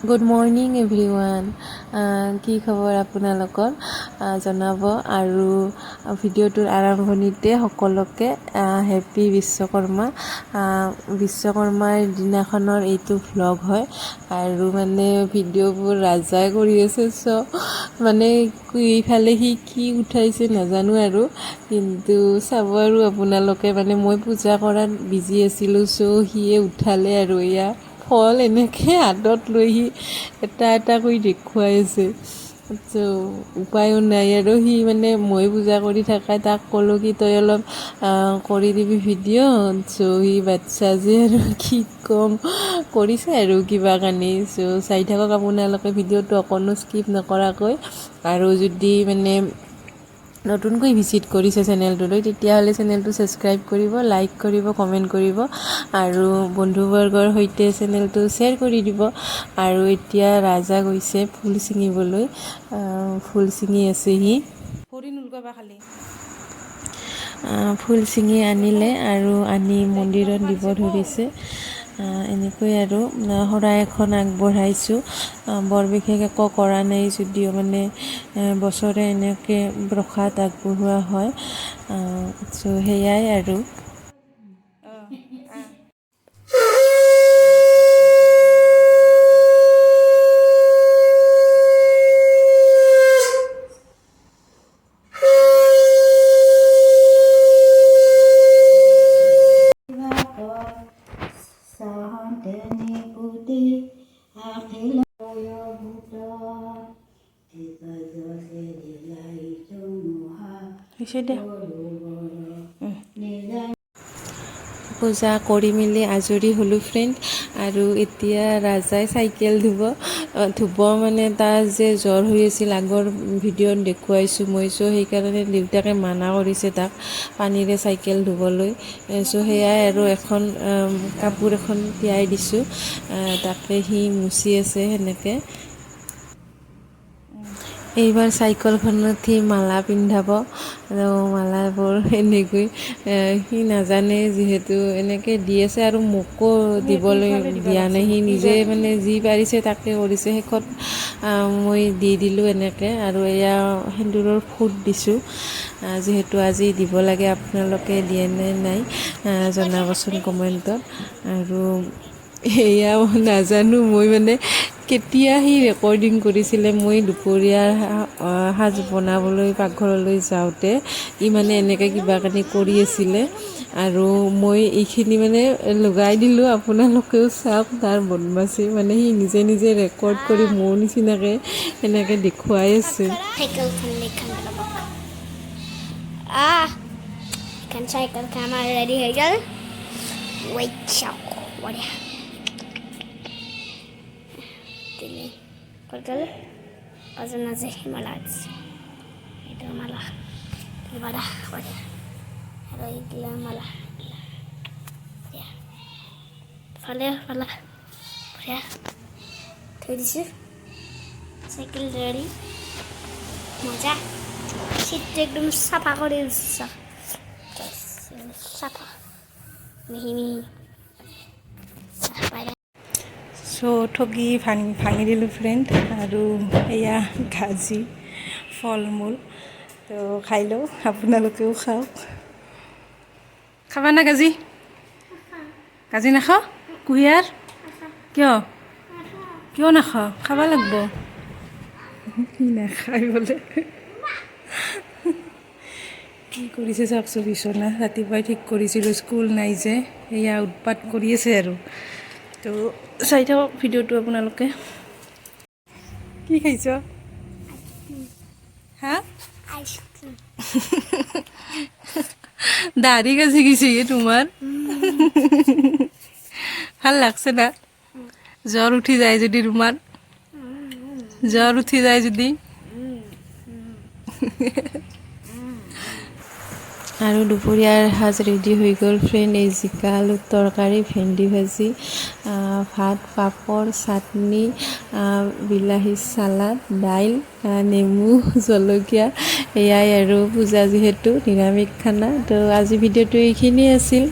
Good morning everyone কি খবৰ আপোনালোকৰ জনাব আৰু ভিডিঅ'টোৰ আৰম্ভণিতে সকলোকে হেপী বিশ্বকৰ্মাৰ দিনাখনৰ এইটো ভ্লগ হয় আৰু মানে ভিডিঅ'বোৰ ৰাজাই কৰি আছে মানে এইফালে সি কি উঠাইছে নাজানো আৰু কিন্তু চাব আৰু আপোনালোকে মানে মই পূজা কৰাত বিজি আছিলোঁ সিয়ে উঠালে আৰু এয়া ফল এনেকৈ হাতত লৈ সি এটা এটা কৰি দেখুৱাই আছে উপায়ো নাই আৰু সি মানে মই পূজা কৰি থাকাই তাক ক'লোঁ কি তই অলপ কৰি দিবি ভিডিঅ' সি বাচ্ছা যে আৰু কি ক'ম কৰিছে আৰু কিবা কানি চাই থাকক আপোনালোকে ভিডিঅ'টো অকণো স্কিপ নকৰাকৈ আৰু যদি মানে নতুনকৈ ভিজিট কৰিছে চেনেলটোলৈ তেতিয়াহ'লে চেনেলটো ছাবস্ক্ৰাইব কৰিব, লাইক কৰিব, কমেণ্ট কৰিব আৰু বন্ধুবৰ্গৰ সৈতে চেনেলটো শ্বেয়াৰ কৰি দিব। আৰু এতিয়া ৰাজা গৈছে ফুল ছিঙিবলৈ, ফুল ছিঙি আছে সি ফুল ছিঙি আনিলে আৰু আনি মন্দিৰত দিব ধৰিছে। এনেকৈ আৰু শৰাই এখন আগবঢ়াইছোঁ। বৰ বিশেষ একো কৰা নাই যদিও মানে বছৰে এনেকৈ প্ৰসাদ আগবঢ়োৱা হয় সেয়াই আৰু পূজা কৰি মেলি আজৰি হ'লোঁ ফ্ৰেণ্ড। আৰু এতিয়া ৰাজাই চাইকেল ধুব মানে তাৰ যে জ্বৰ হৈ আছিল আগৰ ভিডিঅ'ত দেখুৱাইছোঁ মই সেইকাৰণে দেউতাকে মানা কৰিছে তাক পানীৰে চাইকেল ধুবলৈ সেয়াই আৰু এখন কাপোৰ এখন তিয়াই দিছোঁ তাকে সি মুচি আছে সেনেকৈ। এইবাৰ চাইকেলখনত সি মালা পিন্ধাব আৰু মালাবোৰ এনেকৈ সি নাজানে যিহেতু এনেকৈ দি আছে আৰু মোকো দিবলৈ দিয়া নাই। সি নিজে মানে যি পাৰিছে তাকে কৰিছে। শেষত মই দি দিলোঁ এনেকৈ আৰু এয়া সেন্দুৰৰ ফুট দিছোঁ যিহেতু আজি দিব লাগে। আপোনালোকে দিয়ে নে নাই জনাবচোন কমেণ্টত। আৰু এয়া নাজানো মই মানে কেতিয়া সি ৰেকৰ্ডিং কৰিছিলে। মই দুপৰীয়াৰ সাজ বনাবলৈ পাকঘৰলৈ যাওঁতে মানে এনেকৈ কিবা কানি কৰি আছিলে আৰু মই এইখিনি মানে লগাই দিলোঁ। আপোনালোকেও চাওক তাৰ বদমাচি মানে সি নিজে নিজে ৰেকৰ্ড কৰি মোৰ নিচিনাকৈ এনেকৈ দেখুৱাই আছে। চাইকেল আমাৰ ৰেডি হৈ গ'ল। ৱেইট চাওক বঢ়িয়া দিলে পটল ওজন আছে মালা এটা মালা বাড়া বঢ়িয়া আৰু এইগিলা মালা ফালে ফালা বঢ়িয়া থৈ দিছোঁ। চাইকেল ৰেডি মজা চিটটো একদম চাফা কৰি দিছোঁ চাফা মিহি মিহি ঠগি ভাঙি দিলোঁ ফ্ৰেণ্ড। আৰু এয়া গাজি ফল মূল তো খাই লওঁ, আপোনালোকেও খাওক। খাবা না গাজি? গাজি নাখাওঁ? কুঁহিয়াৰ কিয় কিয় নাখাওঁ? খাব লাগিব। নাখায় বোলে। কি কৰিছে চাওকচোন। বিচনা ৰাতিপুৱাই ঠিক কৰিছিলোঁ, স্কুল নাই যে এয়া উৎপাত কৰি আছে আৰু তো চাই থাকক ভিডিঅ'টো আপোনালোকে। কি খাইছ? হা দাঢ়ি গাজি গেছে তোমাৰ? ভাল লাগছে না? জ্বৰ উঠি যায় যদি তোমাৰ, জ্বৰ উঠি যায় যদি। আৰু দুপৰীয়াৰ সাজ ৰেডি হৈ গ'ল ফ্ৰেণ্ড। এই জিকা আলুৰ তৰকাৰী, ভেন্দি ভাজি, ভাত, পাপৰ, চাটনি, বিলাহী চালাড, দাইল, নেমু, জলকীয়া এয়াই আৰু পূজা যিহেতু নিৰামিষ খানা। তো আজি ভিডিঅ'টো এইখিনিয়ে আছিল।